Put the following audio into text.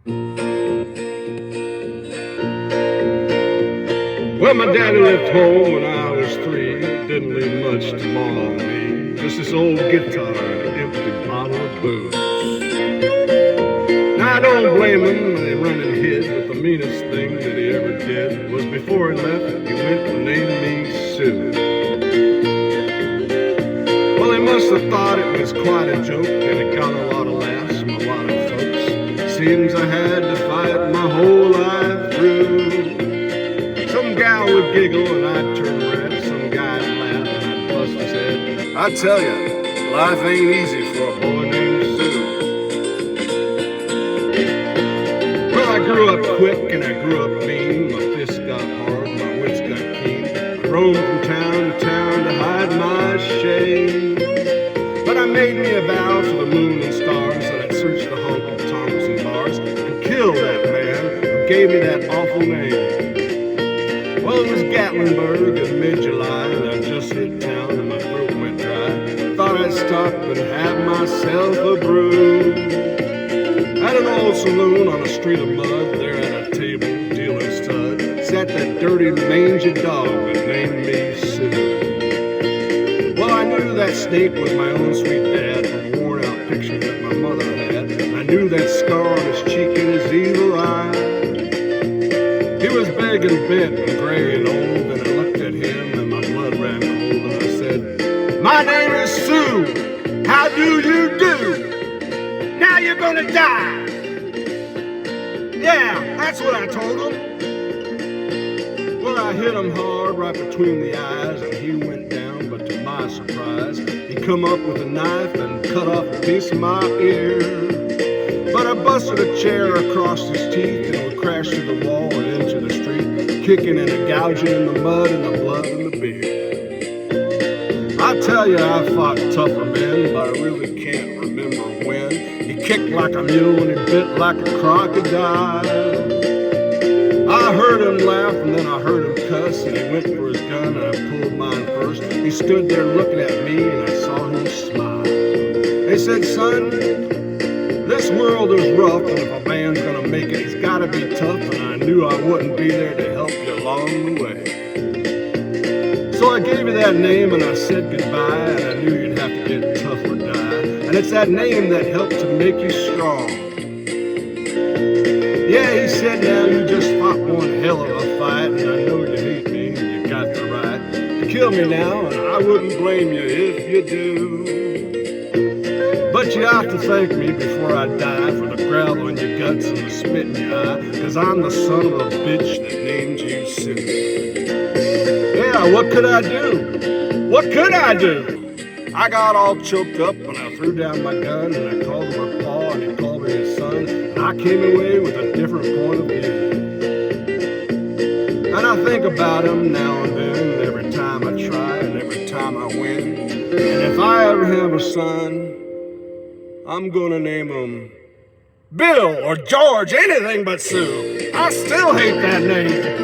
Well, my daddy left home when I was 3. Didn't leave much to mom on me. Just this old guitar and an empty bottle of booze. Now I don't blame him. They run and hid, but the meanest thing that he ever did was before he left, he went and named me Sue. Well, they must have thought it was quite a joke, and it got a lot of laughs from a lot of folks. Seems I had to fight my whole life through. Some gal would giggle and I'd turn red. Some guy'd laugh and I'd bust his head. I tell ya, life ain't easy for a boy named Sue. Well, I grew up quick and I grew up mean. My fists got hard, my wits got keen. I roamed from town to town to hide my shame. But I made me a vow to the moon and stars that I'd search the honky-tonks and bars and kill that man who gave me that awful name. Well, it was Gatlinburg in mid-July, and I just hit town and my throat went dry. Thought I'd stop and have myself a brew. At an old saloon on a street of mud, there at a table, dealing stud, sat that dirty, mangy dog that named me Sue. Well, I knew that snake was my own sweet dad from a worn-out picture that my mother had. I knew that scar on his cheek and his evil eye. He was big and bent and gray and old, and I looked at him and my blood ran cold, and I said, "My name is Sue. How do you do? Now you're gonna die." Yeah, that's what I told him. Well, I hit him hard right between the eyes, and he went down, but to my surprise, he come up with a knife and cut off a piece of my ear. But I busted a chair across his teeth, and we crashed to the wall and into the street, kicking and gouging in the mud and the blood and the beer. I tell you, I fought tougher men, but I really can't remember when. He kicked like a mule and he bit like a crocodile. I heard him laugh and then I heard him cuss, and he went for his gun and I pulled mine first. He stood there looking at me and I saw him smile. He said, "Son, this world is rough, and if a man's gonna make it, he's gotta be tough," and I knew I wouldn't be there to help you along the way. So I gave you that name and I said goodbye, and I knew you'd have to get tough or die. And it's that name that helped to make you strong. Yeah, he said, "Now you just fought one hell of a fight, and I know you hate me, and you got the right to kill me now, and I wouldn't blame you if you do. But you have to thank me before I die for the gravel in your guts and the spit in your eye, 'cause I'm the son of a bitch that named you Sue." Yeah, what could I do? What could I do? I got all choked up and I threw down my gun and I called him my pa and he called me his son, and I came away with a different point of view. And I think about him now and then, every time I try and every time I win. And if I ever have a son, I'm gonna name him Bill or George, anything but Sue. I still hate that name.